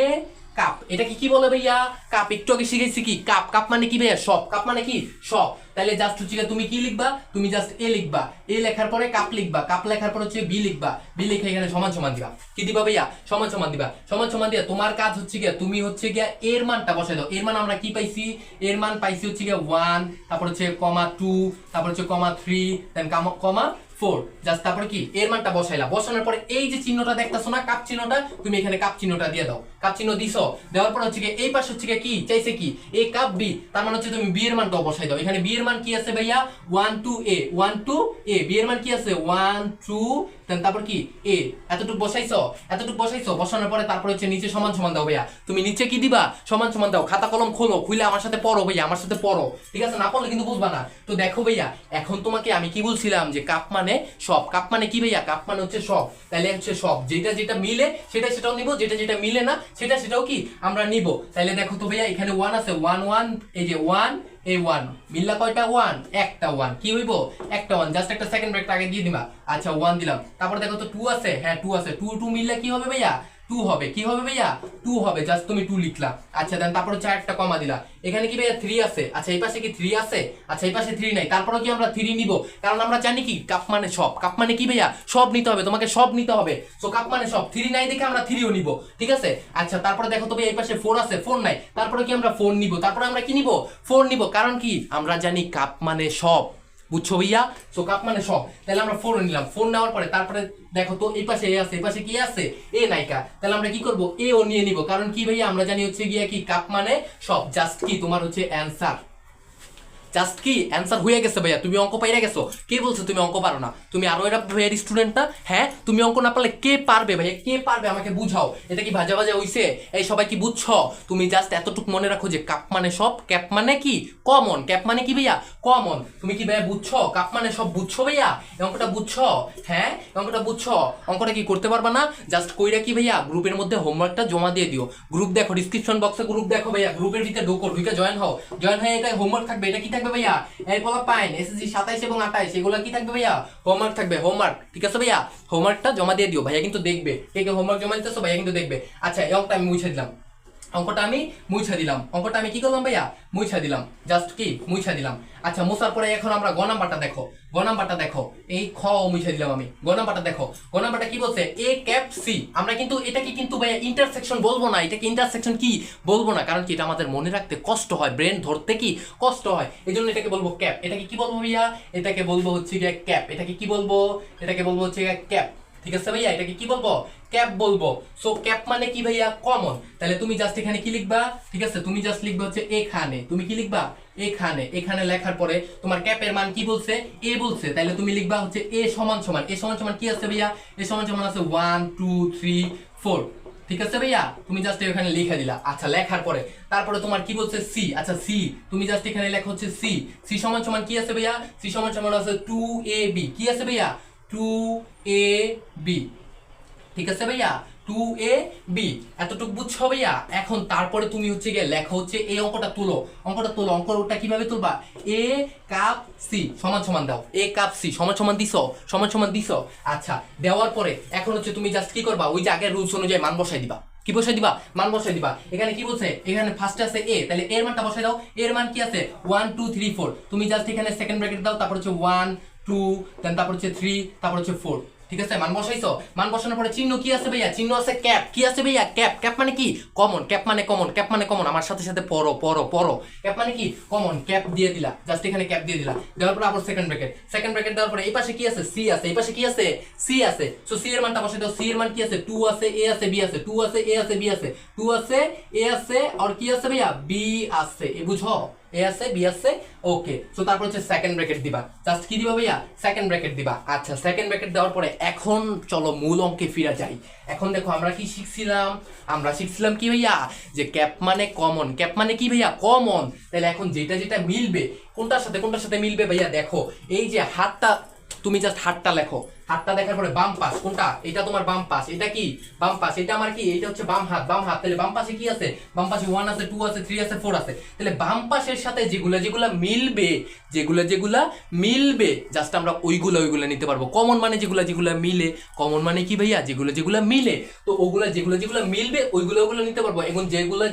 কাপ। এটা কি বলে ভাইয়া, কাপ। একটু আগে শিখেছি কি কাপ, কাপ মানে কি ভাইয়া সব, কাপ মানে কি সব। তাহলে জাস্ট হচ্ছে তুমি কি লিখবা, তুমি জাস্ট এ লিখবা, এ লেখার পরে কাপ লিখবা, কাপ লেখার পরে হচ্ছে বি লিখবা, বি লিখে এখানে সমান সমান দিবা। কি দিবা ভাইয়া, সমান সমান দিবা। সমান সমান দিয়া তোমার কাজ হচ্ছে গিয়া তুমি হচ্ছে গিয়া এর মানটা বসাই দাও। এর মান আমরা কি পাইছি, এর মান পাইছি হচ্ছে গিয়া 1, তারপর হচ্ছে কমা 2, তারপর হচ্ছে কমা 3, দেন কমা 4। জাস্ট তারপরে কি এর মানটা বসাইলা। বসানোর পরে এই যে চিহ্নটা দেখতেছো না কাপ চিহ্নটা, তুমি এখানে কাপ চিহ্নটা দিয়ে দাও। কাপ চিহ্ন দিছো, দেওয়ার পর হচ্ছে কি এই পাশে হচ্ছে কি চাইছে কি এ কাপ বি, তার মানে হচ্ছে তুমি বি এর মানটাও বসাই দাও। এখানে বি এর মান কি আছে ভাইয়া 1 2 এ, 1 2 এ। বি এর মান কি আছে 1 2, দেন তারপর কি এ। এতটুকু বসাইছো, এতটুকু বসাইছো। বসানোর পরে তারপর হচ্ছে নিচে সমান সমান দাও ভাইয়া। তুমি নিচে কি দিবা, সমান সমান দাও। খাতা কলম খোলো, খুলে আমার সাথে পড়ো ভাইয়া, আমার সাথে পড়ো, ঠিক আছে। না পড়লে কিন্তু বুঝবা না। তো দেখো ভাইয়া এখন তোমাকে আমি কি বলছিলাম যে কাপ মানে সব। কাপ মানে কি ভাইয়া, কাপ মানে হচ্ছে সব। তাহলে হচ্ছে সব, যেটা যেটা মিলে সেটা সেটাও নিব, যেটা যেটা মিলে না সেটা সেটাও কি আমরা নিব। তাহলে দেখো তো ভাইয়া এখানে 1 আছে, 1 1, এই যে 1 এই 1 মিললা কয়টা 1, একটা 1 কি হইব একটা 1। জাস্ট একটা সেকেন্ড ব্রেকটা আগে দিয়ে দিবা। আচ্ছা 1 দিলাম। তারপর দেখো তো 2 আছে, হ্যাঁ 2 আছে, 2 2 মিললে কি হবে ভাইয়া 2 হবে, কি হবে ভাইয়া 2 হবে, জাস্ট তুমি 2 লিখলা। আচ্ছা দেন তারপর হচ্ছে একটা কমা দিলা, এখানে কি ভাইয়া 3 আছে, আচ্ছা এই পাশে কি 3 আছে, আচ্ছা এই পাশে 3 নাই, তারপরে কি আমরা 3 নিব, কারণ আমরা জানি কি কাপ মানে সব, কাপ মানে কি ভাইয়া সব নিতে হবে, তোমাকে সব নিতে হবে, সো কাপ মানে সব, 3 নাই দেখে আমরা 3ও নিব, ঠিক আছে। আচ্ছা তারপরে দেখো তো ভাই এই পাশে 4 আছে, 4 নাই, তারপরে কি আমরা 4 নিব, তারপরে আমরা কি নিব 4 নিব, কারণ কি আমরা জানি কাপ মানে সব, বুঝছো ভাইয়া, সো কাপ মানে সব, তাহলে আমরা 4 নিলাম। 4 নেওয়ার পরে তারপরে দেখো তো এই পাশে এ আছে, এই পাশে কি আছে এ নাইকা, তাহলে আমরা কি করব এ ও নিয়ে নিব, কারণ কি ভাইয়া আমরা জানি হচ্ছে গিয়া কি কাপ মানে সব, জাস্ট কি তোমার হচ্ছে অ্যানসার, জাস্ট কি অ্যান্সার হয়ে গেছে ভাইয়া, তুমি অঙ্ক পাইরা গেছো। কে বলছে তুমি অঙ্ক পারো না? তুমি আরো এরা ভাইয়ার স্টুডেন্ট না? হ্যাঁ তুমি অঙ্ক না পারলে কে পারবে ভাইয়া, কে পারবে আমাকে বুঝাও, এটা কি ভাজা ভাজা হইছে? এই সবাই কি বুঝছো? তুমি জাস্ট এতটুকু মনে রাখো যে কাপ মানে সব, ক্যাপ মানে কি কমন, ক্যাপ মানে কি ভাইয়া কমন। তুমি কি ভাইয়া বুঝছো কাপ মানে সব বুঝছো ভাইয়া? এই অঙ্কটা বুঝছো? হ্যাঁ অঙ্কটা বুঝছো? অঙ্কটা কি করতে পারবা না? জাস্ট কইরা কি ভাইয়া গ্রুপের মধ্যে হোমওয়ার্কটা জমা দিয়ে দিও। গ্রুপ দেখো, ডিসক্রিপশন বক্সে গ্রুপ দেখো ভাইয়া, গ্রুপের ভিতরে ঢোকো, ঢুকে জয়েন হও, জয়েন হয়ে এটা হোমওয়ার্ক থাকবে, এটা কি থাকবে ভাইয়া এরপর পাইন এসএসসি 27 এবং 28 এগুলো কি থাকবে ভাইয়া হোমওয়ার্ক থাকবে, হোমওয়ার্ক, ঠিক আছে ভাইয়া হোমওয়ার্কটা জমা দিয়ে দিও, ভাইয়া কিন্তু দেখবে কে কে হোমওয়ার্ক জমা দিতেছো, ভাইয়া কিন্তু দেখবে। আচ্ছা এই অঙ্কটা আমি মুছে দিলাম, অঙ্কটা আমি মুছে দিলাম, অঙ্কটা আমি কি করলাম ভাইয়া মুছে দিলাম, জাস্ট কি মুছে দিলাম। আচ্ছা মোছার পরে এখন আমরা গ নাম্বারটা দেখো, গ নাম্বারটা দেখো, এই খ মুছে দিলাম আমি, গ নাম্বারটা দেখো, গ নাম্বারটা কি বলছে এ ক্যাপ সি, আমরা কিন্তু এটাকে কিন্তু ভাইয়া ইন্টারসেকশন বলবো না, এটাকে ইন্টারসেকশন কি বলবো না, কারণ কি এটা আমাদের মনে রাখতে কষ্ট হয়, ব্রেন ধরতে কি কষ্ট হয়, এই জন্য এটাকে বলবো ক্যাপ। এটাকে কি বলবো ভাইয়া? এটাকে বলবো হচ্ছে গিয়ে ক্যাপ। এটাকে কি বলবো? এটাকে বলবো হচ্ছে গিয়ে ক্যাপ, ঠিক আছে ভাইয়া এটাকে কি বলবো ক্যাপ বলবো। সো ক্যাপ মানে কি ভাইয়া কমন, তাহলে তুমি জাস্ট এখানে কি লিখবা, ঠিক আছে তুমি জাস্ট লিখবা হচ্ছে এখানে, তুমি কি লিখবা এখানে, এখানে লেখার পরে তোমার ক্যাপের মান কি বলছে এ বলছে, তাহলে তুমি লিখবা হচ্ছে এ সমান সমান, এ সমান সমান কি আছে ভাইয়া এ সমান সমান আছে 1 2 3 4, ঠিক আছে ভাইয়া তুমি জাস্ট এখানে লিখে দিলা। আচ্ছা লেখার পরে তারপরে তোমার কি বলছে সি, আচ্ছা সি তুমি জাস্ট এখানে লেখা হচ্ছে সি, সি সমান সমান কি আছে ভাইয়া সি সমান সমান আছে 2ab, কি আছে ভাইয়া 2ab, ঠিক আছে ভাইয়া 2ab, এতটুকু বুঝছো ভাইয়া। এখন তারপরে তুমি হচ্ছে গিয়ে লেখা হচ্ছে এই অঙ্কটা তুলো, অঙ্কটা তুলো, অঙ্কটা কিভাবে তুলবা এ কাপ সি সমান সমান দাও, এ কাপ সি সমান সমান দিছো, সমান সমান দিছো। আচ্ছা দেওয়ার পরে এখন হচ্ছে তুমি জাস্ট কি করবা ওই যে আগের রুলস অনুযায়ী মান বসাই দিবা, কি বসাই দিবা মান বসাই দিবা। এখানে কি বলছে এখানে ফার্স্টে আছে এ, তাহলে এর মানটা বসাই দাও, এর মান কি আছে 1 2 3 4, তুমি জাস্ট এখানে সেকেন্ড ব্র্যাকেট দাও, তারপর হচ্ছে 1 2 দেন তারপর হচ্ছে 3 তারপর হচ্ছে 4, ঠিক আছে মান বসাইছো। মান বসানোর পরে চিহ্ন কি আছে ভাইয়া চিহ্ন আছে ক্যাপ, কি আছে ভাইয়া ক্যাপ, ক্যাপ মানে কি কমন, ক্যাপ মানে কমন, ক্যাপ মানে কমন, আমার সাথে সাথে পড়ো পড়ো পড়ো, ক্যাপ মানে কি কমন, ক্যাপ দিয়ে দিলা, জাস্ট এখানে ক্যাপ দিয়ে দিলা, দেওয়ার পরে আবার সেকেন্ড ব্র্যাকেট, সেকেন্ড ব্র্যাকেট দেওয়ার পরে এই পাশে কি আছে সি আছে, এই পাশে কি আছে সি আছে, সো সি এর মানটা বসাই দাও, সি এর মান কি আছে 2 আছে এ আছে বি আছে, 2 আছে এ আছে বি আছে, 2 আছে এ আছে আর কি আছে ভাইয়া বি আছে, এ বুঝো এ আছে বি আছে, ওকে। সো তারপর হচ্ছে সেকেন্ড ব্র্যাকেট দিবা, জাস্ট কি দিবা ভাইয়া সেকেন্ড ব্র্যাকেট দিবা। আচ্ছা সেকেন্ড ব্র্যাকেট দেওয়ার পরে এখন চলো মূল অঙ্কে ফিরে যাই। এখন দেখো আমরা কি শিখছিলাম, আমরা শিখছিলাম কি ভাইয়া যে ক্যাপ মানে কমন, ক্যাপ মানে কি ভাইয়া কমন, তাহলে এখন যেটা যেটা মিলবে কোনটার সাথে মিলবে ভাইয়া দেখো, এই যে হাতটা তুমি জাস্ট হাতটা লেখো, হাতটা দেখার পরে বাম পাশ কোনটা, এটা তোমার বাম পাশ, এটা কি বাম পাশ, এটা আমার কি এটা হচ্ছে বাম হাত, বাম হাত, তাহলে বাম পাশে কি আছে বাম পাশে 1 আছে 2 আছে 3 আছে 4 আছে, তাহলে বাম পাশের সাথে যেগুলা মিলবে, যেগুলা মিলবে জাস্ট আমরা ওইগুলা নিতে পারবো। কমন মানে যেগুলা মিলে, কমন মানে কি ভাইয়া যেগুলা মিলে, তো ওগুলা যেগুলা মিলবে ওইগুলো নিতে পারবো। এখন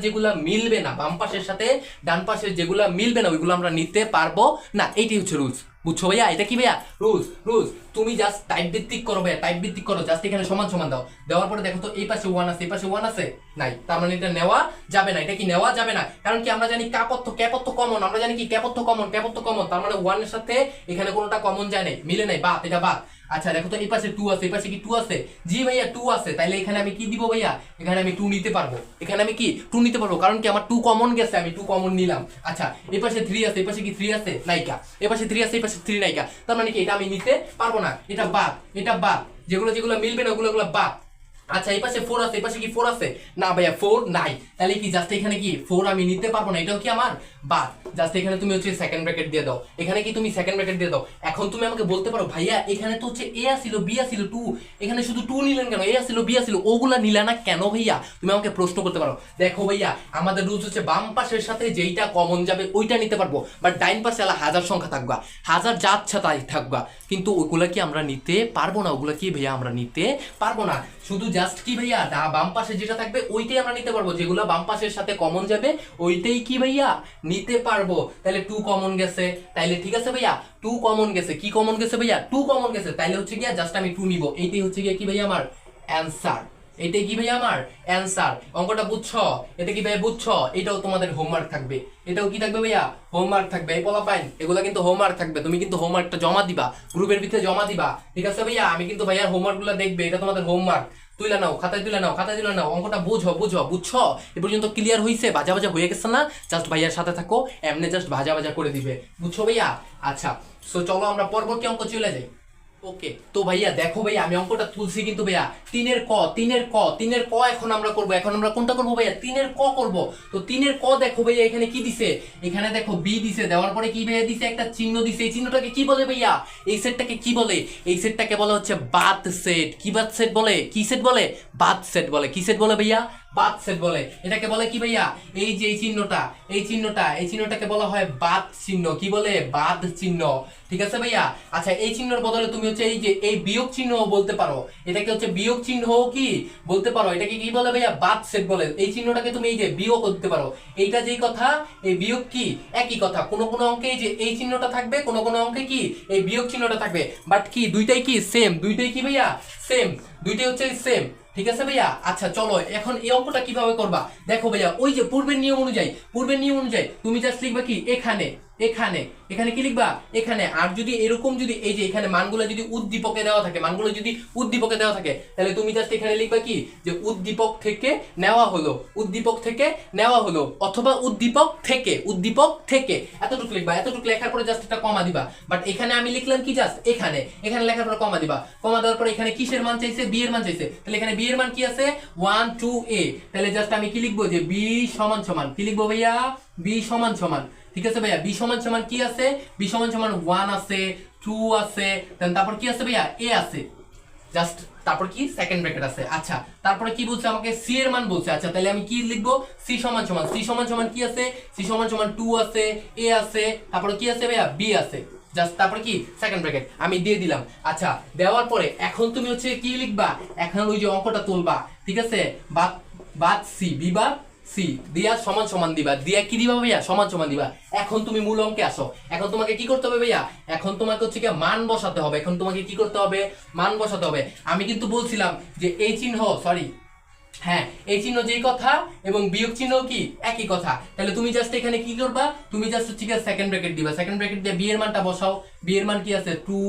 যেগুলা মিলবে না বাম পাশের সাথে ডান পাশের যেগুলা মিলবে না ওইগুলো আমরা নিতে পারবো না, এইটাই হচ্ছে রুলস, বুঝছো ভাইয়া এটা কি ভাইয়া রুলস। তুমি জাস্ট টাইপ ভিত্তিক করো ভাইয়া, টাইপ ভিত্তিক করো, জাস্ট এখানে সমান সমান দাও, দেওয়ার পরে দেখো তো এই পাশে 1 আছে এই পাশে 1 আছে নাই, তার মানে এটা নেওয়া যাবে না, এটা কি নেওয়া যাবে না, কারণ কি আমরা জানি ক্যাপত্ব কমন, আমরা জানি কি ক্যাপত্ব কমন, তার মানে 1 এর সাথে এখানে কোনোটা কমন যায় নাই, মিলে নাই, বাদ, এটা বাদ। আচ্ছা দেখো তো এই পাশে 2 আছে, এই পাশে কি 2 আছে, জি ভাইয়া 2 আছে, তাইলে এখানে আমি কি দিব ভাইয়া এখানে আমি 2 নিতে পারবো, এখানে আমি কি 2 নিতে পারবো, কারণ কি আমার 2 কমন গেছে, আমি 2 কমন নিলাম। আচ্ছা এই পাশে 3 আছে, এই পাশে কি 3 আছে নাইকা, এই পাশে 3 আছে এই পাশে 3 নাইকা, তার মানে কি এটা আমি নিতে পারবো না, এটা বাদ, যেগুলো মিলবে না ওগুলো বাদ। আচ্ছা এই পাশে 4 আছে, এই পাশে কি 4 আছে না ভাইয়া 4 নাই, তাহলে কি জাস্ট এখানে কি 4 আমি নিতে পারবো না, এটাও কি আমার বাদ, জাস্ট এখানে তুমি হচ্ছে সেকেন্ড ব্র্যাকেট দিয়ে দাও, এখানে কি তুমি সেকেন্ড ব্র্যাকেট দিয়ে দাও। এখন তুমি আমাকে বলতে পারো ভাইয়া এখানে তো হচ্ছে এ আসিল বি আসিল 2, এখানে শুধু 2 নিলেন কেন, এ আসিল বি আসিল ওগুলা নিলা না কেন ভাইয়া, তুমি আমাকে প্রশ্ন করতে পারো। দেখো ভাইয়া আমাদের রুলস হচ্ছে বাম পাশের সাথে যেইটা কমন যাবে ওইটা নিতে পারবো, বাট ডাইন পাশে আলা হাজার সংখ্যা থাকবা, হাজার যা আচ্ছা তাই থাকবা, কিন্তু ওগুলা কি আমরা নিতে পারবো না, ওগুলা কি ভাইয়া আমরা নিতে পারবো না। শুধু জাস্ট কি ভাইয়া বাম পাশে যেটা থাকবে ওইটাই আমরা নিতে পারবো, যেগুলো বাম পাশের সাথে কমন যাবে ওইটাই কি ভাইয়া নিতে পারবো। তাহলে 2 কমন গেছে, তাইলে ঠিক আছে ভাইয়া 2 কমন গেছে, কি কমন গেছে ভাইয়া 2 কমন গেছে, তাইলে হচ্ছে গিয়া জাস্ট আমি 2 নিব, এইটাই হচ্ছে গিয়া কি ভাইয়া আমার অ্যান্সার। এটাই কি ভাইয়া আমার অ্যান্সার। অঙ্কটা বুঝছো? এটা কি ভাইয়া বুঝছো? এটাও তোমাদের হোমওয়ার্ক থাকবে, এটাও কি থাকবে ভাইয়া হোমওয়ার্ক থাকবে। এই পোলা পাইন এগুলো কিন্তু হোমওয়ার্ক থাকবে, তুমি কিন্তু হোমওয়ার্কটা জমা দিবা, গ্রুপের ভিতরে জমা দিবা, ঠিক আছে ভাইয়া? আমি কিন্তু ভাইয়ার হোমওয়ার্কগুলো দেখবে, এটা তোমাদের হোমওয়ার্ক। তুলে নাও, খাতায় তুলে নাও, খাতায় তুলে নাও, অঙ্কটা বুঝো বুঝো, বুঝছো? এ পর্যন্ত ক্লিয়ার হয়েছে? ভাজা ভাজা হয়ে গেছে না? জাস্ট ভাইয়ার সাথে থাকো, এমনি জাস্ট ভাজা ভাজা করে দিবে, বুঝছো ভাইয়া? আচ্ছা, সো চলো আমরা পরবর্তী অঙ্ক চলে যাই। ওকে, তো ভাইয়া দেখো ভাইয়া আমি অঙ্কটা তুলছি কিন্তু ভাইয়া 3-এর ক এখন আমরা করব। এখন আমরা কোনটা করব ভাইয়া? 3-এর ক করব। তো 3-এর ক দেখো ভাইয়া এখানে কি দিছে, এখানে দেখো বি দিছে, দেওয়ার পরে কি ভাইয়া দিছে? একটা চিহ্ন দিছে। এই চিহ্নটাকে কি বলে ভাইয়া? এই সেটটাকে কি বলে? এই সেটটাকে বলা হচ্ছে বাদ সেট। কি বাদ সেট বলে? কি সেট বলে? বাদ সেট বলে। কি সেট বলে ভাইয়া? বাদ সেট বলে। এটাকে বলে কি ভাইয়া? এই যে এই চিহ্নটাকে বলা হয় বাদ চিহ্ন। কি বলে? বাদ চিহ্ন, ঠিক আছে ভাইয়া? আচ্ছা, এই চিহ্নের বদলে তুমি হচ্ছে এই যে এই বিয়োগ চিহ্ন বলতে পারো, এটাকে হচ্ছে বিয়োগ চিহ্ন কি বলতে পারো, এটাকে কি বলে ভাইয়া? বাদ সেট বলে। এই চিহ্নটাকে তুমি এই যে বিয়োগ করতে পারো, এইটা যেই কথা, এই বিয়োগ কি একই কথা। কোন কোন অঙ্কে এই যে এই চিহ্নটা থাকবে, কোন কোন অঙ্কে কি এই বিয়োগ চিহ্নটা থাকবে, বাট কি দুইটাই কি সেম, দুইটাই কি ভাইয়া সেম, দুইটাই হচ্ছে সেম, ঠিক আছে ভাইয়া? আচ্ছা চলো এখন এই অঙ্কটা কিভাবে করবা দেখো ভাইয়া। ওই যে পূর্বের নিয়ম অনুযায়ী তুমি জাস্ট লিখবা কি এখানে এখানে এখানে কি লিখবা এখানে। আর যদি এরকম যদি এই যে এখানে মানগুলো যদি উদ্দীপকে দেওয়া থাকে, তাহলে তুমি জাস্ট এখানে লিখবা কি যে উদ্দীপক থেকে নেওয়া হলো অথবা উদ্দীপক থেকে এতটুকু লিখবা। এতটুকু লেখার পরে জাস্ট একটা কমা দিবা। বাট এখানে আমি লিখলাম কি জাস্ট এখানে লেখার পরে কমা দিবা। কমা দেওয়ার পরে এখানে কিসের মান চাইছে? বি এর মান চাইছে। তাহলে এখানে বি এর মান কি আছে? 1 2 a। তাহলে জাস্ট আমি কি লিখবো যে বি সমান সমান কি লিখবো ভাইয়া? বি সমান সমান, ঠিক আছে ভাইয়া? বি সমান সমান কি আছে? বি সমান সমান 1 আছে, 2 আছে, দেন তারপর কি আছে ভাইয়া? এ আছে, জাস্ট তারপর কি সেকেন্ড ব্র্যাকেট আছে। আচ্ছা, তারপরে কি বলছে আমাকে? সি এর মান বলছে। আচ্ছা, তাহলে আমি কি লিখবো? সি সমান সমান কি আছে? সি সমান সমান 2 আছে, এ আছে, তারপরে কি আছে ভাইয়া? বি আছে, জাস্ট তারপর কি সেকেন্ড ব্র্যাকেট আমি দিয়ে দিলাম। আচ্ছা, দেওয়ার পরে এখন তুমি হচ্ছে কি লিখবা? এখন ওই যে অঙ্কটা তুলবা, ঠিক আছে? বাদ সি, বি বাদ সি দিয়া সমান সমান দিবা, দিয়া কি দিবা ভাইয়া? সমান সমান দিবা। এখন তুমি মূল অঙ্কে আসো। এখন তোমাকে কি করতে হবে ভাইয়া? এখন তোমাকে হচ্ছে কি মান বসাতে হবে। এখন তোমাকে কি করতে হবে? মান বসাতে হবে। আমি কিন্তু বলছিলাম যে এই চিহ্ন, সরি হ্যাঁ, এই চিহ্ন যেই কথা এবং বিয়োগ চিহ্ন কি একই কথা। তাহলে তুমি জাস্ট এখানে কি করবা? তুমি জাস্ট হচ্ছে কি সেকেন্ড ব্র্যাকেট দিবা। সেকেন্ড ব্র্যাকেট দিয়ে বি এর মানটা বসাও। বি এর মান কি আছে? 2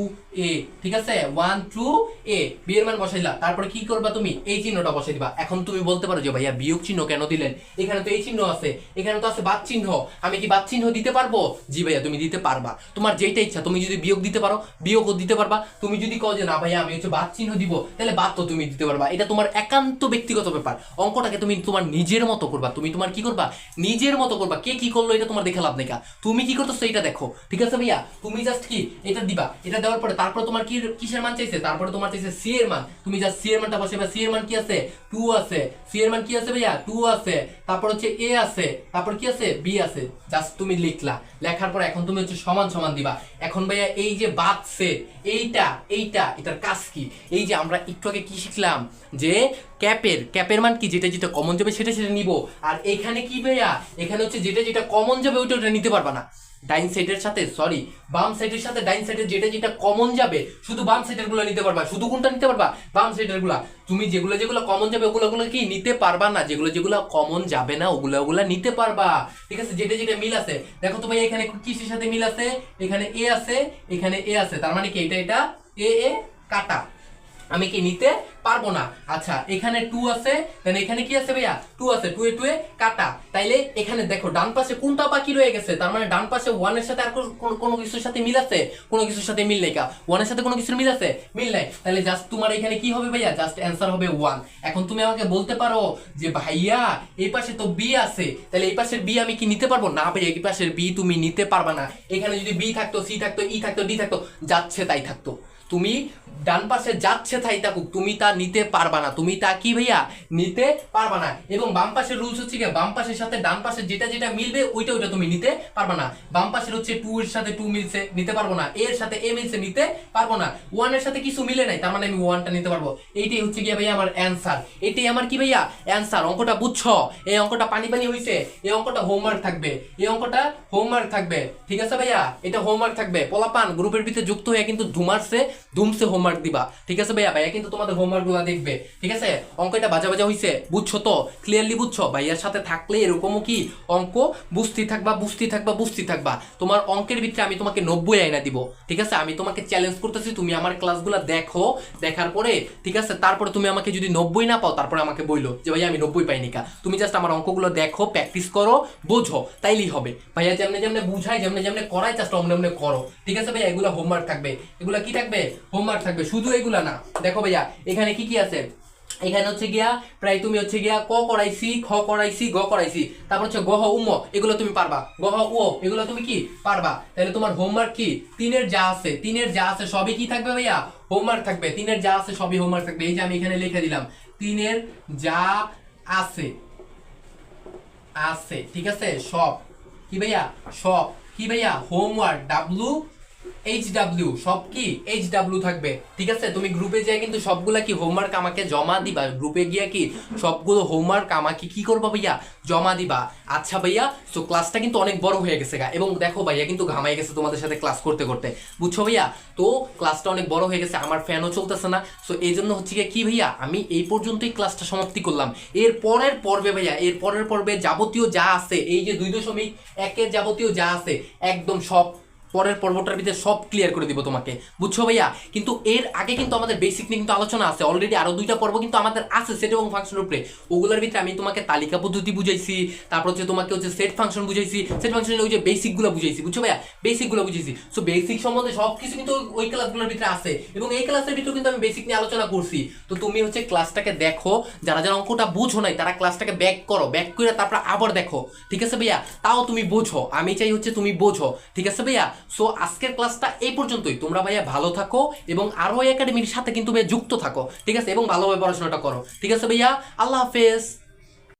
a, ঠিক আছে? 1 2 a, বি এর মান বসাইলা। তারপরে কি করবা? তুমি এই চিহ্নটা বসাই দিবা। এখন তুমি বলতে পারো যে ভাইয়া বিয়োগ চিহ্ন কেন দিলেন? এখানে তো এই চিহ্ন আছে, এখানে তো আছে বাদ চিহ্ন, আমি কি বাদ চিহ্ন দিতে পারবো? জি ভাইয়া তুমি দিতে পারবা, তোমার যেইটা ইচ্ছা। তুমি যদি বিয়োগ দিতে পারো বিয়োগও দিতে পারবা। তুমি যদি কও যে না ভাইয়া আমি হচ্ছে বাদ চিহ্ন দিব, তাহলে বাদ তো তুমি দিতে পারবা। এটা তোমার একান্ত ব্যক্তিগত ব্যাপার। অঙ্কটাকে তুমি তোমার নিজের মতো করবা। তুমি তোমার কি করবা? নিজের মতো করবা। কে কি করলো এটা তোমার দেখে লাভ নেই। তুমি কি করতেছো এটা দেখো, ঠিক আছে ভাইয়া? তুমি জাস্ট কি এটা দিবা। এটা দেওয়ার পরে তারপরে তোমার কি কিসের মান চাইছে? তারপরে তোমার চাইছে সি এর মান। তুমি জাস্ট সি এর মানটা বসাইবা। সি এর মান কি আছে? 2 আছে। সি এর মান কি আছে ভাইয়া? 2 আছে। তারপর হচ্ছে এ আছে, তারপর কি আছে? বি আছে। জাস্ট তুমি লিখলা। লেখার পর এখন তুমি হচ্ছে সমান সমান দিবা। এখন ভাইয়া এই যে বাদ সেট, এটার কাজ কি? এই যে আমরা একটু আগে কি শিখলাম যে ক্যাপের মান কি? যেটা যেটা কমন যাবে সেটা নিব। আর এখানে কি ভাইয়া? এখানে হচ্ছে যেটা যেটা কমন যাবে ওইটা নিতে পারবা না। ডাইন সাইডের সাথে সরি বাম সাইডের সাথে ডাইন সাইডের যেটা যেটা কমন যাবে শুধু বাম সাইডের গুলো নিতে পারবা। শুধু কোনটা নিতে পারবা? বাম সাইডের গুলা। তুমি যেগুলো যেগুলো কমন যাবে ওগুলো কি নিতে পারবা না। যেগুলো যেগুলো কমন যাবে না ওগুলো নিতে পারবা, ঠিক আছে? যেটা যেটা মিল আছে। দেখো তো ভাই এখানে কিসের সাথে মিল আছে? এখানে এ আছে, এখানে এ আছে, তার মানে কি এটা এ কাটা, আমি কি নিতে পারবো না। আচ্ছা, এখানে 2 আছে, দেন এখানে কি আছে ভাইয়া? 2 আছে, 2 এ কাটা। তাইলে এখানে দেখো ডান পাশে কোনটা বাকি রয়ে গেছে? তার মানে ডান পাশে 1 এর সাথে আর কোনো কিছুর সাথে মিল আছে? কোনো কিছুর সাথে মিল নাই। 1 এর সাথে কোনো কিছুর মিল আছে? মিল নাই। তাহলে জাস্ট তোমার এখানে কি হবে ভাইয়া? জাস্ট অ্যানসার হবে 1। এখন তুমি আমাকে বলতে পারো যে ভাইয়া এই পাশে তো বি আছে, তাহলে এই পাশের বি আমি কি নিতে পারবো? না ভাইয়া, এই পাশের বি তুমি নিতে পারবা না। এখানে যদি বি থাকতো, সি থাকতো, ই থাকতো, ডি থাকতো, যাচ্ছে তাই থাকতো। তুমি ডান পাশে যাচ্ছে তাই থাকুক, তুমি তা নিতে পারবা না, তুমি তা কি ভাইয়া নিতে পারবা না। এবং বাম পাশের রুলস হচ্ছে কি, বাম পাশের সাথে ডান পাশের যেটা যেটা মিলবে ওইটা ওইটা তুমি নিতে পারবা না। বাম পাশের হচ্ছে 2 এর সাথে 2 মিলছে, নিতে পারবো না। এর সাথে এ মিলছে, নিতে পারবো না। 1 এর সাথে কিছু মিলে নাই, তার মানে আমি 1টা নিতে পারবো। এইটাই হচ্ছে কি ভাইয়া আমার অ্যানসার, এটাই আমার কি ভাইয়া অ্যানসার। অঙ্কটা বুঝছো? এই অঙ্কটা পানি পানি হইছে, এই অঙ্কটা হোমওয়ার্ক থাকবে, এই অঙ্কটা হোমওয়ার্ক থাকবে, ঠিক আছে ভাইয়া? এটা হোমওয়ার্ক থাকবে। পোলাপান গ্রুপের ভিতরে যুক্ত হয়ে কিন্তু ধুমসে হোমওয়ার্ক দিবা, ঠিক আছে ভাইয়া? ভাইয়া কিন্তু তোমাদের হোমওয়ার্ক গুলা দেখবে, ঠিক আছে? অঙ্কটা বাজা বাজা হইছে, বুঝছো তো? ক্লিয়ারলি বুঝছো? ভাইয়ার সাথে থাকলে এরকমও কি অঙ্ক বুঝতে থাকবা। তোমার অঙ্কের ভিতরে আমি তোমাকে 90 আইনা দিব, ঠিক আছে? আমি তোমাকে চ্যালেঞ্জ করতেছি, তুমি আমার ক্লাসগুলো দেখো, দেখার পরে ঠিক আছে, তারপরে তুমি আমাকে যদি 90 না পাও, তারপরে আমাকে বইলো যে ভাইয়া আমি 90 পাইনি কা। তুমি জাস্ট আমার অঙ্কগুলো দেখো, প্র্যাকটিস করো, বোঝো, তাইলেই হবে ভাইয়া। যেমনে যেমনে বুঝাই, যেমনে যেমনে করাই, জাস্ট অমনে অমনে করো, ঠিক আছে ভাইয়া? এগুলো হোমওয়ার্ক থাকবে, এগুলা কি থাকবে? হোমওয়ার্ক থাকবে। শুধু এগুলা না, দেখো ভাইয়া এখানে কি কি আছে। এখানে হচ্ছে গিয়া প্রায় তুমি হচ্ছে গিয়া ক করাইছি, খ করাইছি, গ করাইছি, তারপর হচ্ছে গহ উম, এগুলো তুমি পারবা। গহ ও এগুলো তুমি কি পারবা। তাহলে তোমার হোমওয়ার্ক কি? 3-এর যা আছে সবই কি থাকবে ভাইয়া? হোমওয়ার্ক থাকবে। 3-এর যা আছে সবই হোমওয়ার্ক থাকবে। এই যে আমি এখানে লিখে দিলাম 3-এর যা আছে, ঠিক আছে? সব কি ভাইয়া? সব কি ভাইয়া? হোমওয়ার্ক, HW, সব কি HW থাকবে, ঠিক আছে? তুমি গ্রুপে যাই কিন্তু সবগুলা কি হোমওয়ার্ক আমাকে জমা দিবা। গ্রুপে গিয়া কি সবগুলো হোমওয়ার্ক আমাকে কি করবা ভাইয়া? জমা দিবা। আচ্ছা ভাইয়া, সো ক্লাসটা কিন্তু অনেক বড় হয়ে গেছে গা, এবং দেখো ভাইয়া কিন্তু ঘামাই গেছে তোমাদের সাথে ক্লাস করতে করতে, বুঝছো ভাইয়া? তো ক্লাসটা অনেক বড় হয়ে গেছে, আমার ফ্যানও চলতেছে না। সো এই জন্য হচ্ছে কি ভাইয়া, আমি এই পর্যন্তই ক্লাসটা সমাপ্তি করলাম। এর পরের পর্বে ভাইয়া, এর পরের পর্বে যাবতীয় যা আছে, এই যে 2.1 যাবতীয় যা আছে একদম সব পরের পর্বটার ভিতরে সব ক্লিয়ার করে দিব তোমাকে, বুঝছো ভাইয়া? কিন্তু এর আগে কিন্তু আমাদের বেসিক নিয়ে কিন্তু আলোচনা আছে অলরেডি, আরো 2টা পর্ব কিন্তু আমাদের আছে সেট এবং ফাংশনের উপরে। ওগুলোর ভিতরে আমি তোমাকে তালিকা পদ্ধতি বুঝাইছি, তারপর হচ্ছে তোমাকে হচ্ছে সেট ফাংশন বুঝাইছি, সেট ফাংশনের ওই যে বেসিকগুলো বুঝাইছি, বুঝছো ভাইয়া? বেসিকগুলো বুঝাইছি। সো বেসিক সম্বন্ধে সবকিছু কিন্তু ওই ক্লাসগুলোর ভিতরে আছে, এবং এই ক্লাসের ভিতরে কিন্তু আমি বেসিক নিয়ে আলোচনা করছি। তো তুমি হচ্ছে ক্লাসটাকে দেখো, যারা যারা অঙ্কটা বুঝো নাই তারা ক্লাসটাকে ব্যাক করো, ব্যাক করে তারপর আবার দেখো, ঠিক আছে ভাইয়া? তাও তুমি বোঝো, আমি চাই হচ্ছে তুমি বোঝো, ঠিক আছে ভাইয়া? সো আজকের ক্লাসটা এই পর্যন্তই। তোমরা ভাইয়া ভালো থাকো এবং আরো একাডেমির সাথে কিন্তু ভাইয়া যুক্ত থাকো, ঠিক আছে? এবং ভালোভাবে পড়াশোনাটা করো, ঠিক আছে ভাইয়া? আল্লাহ হাফেজ।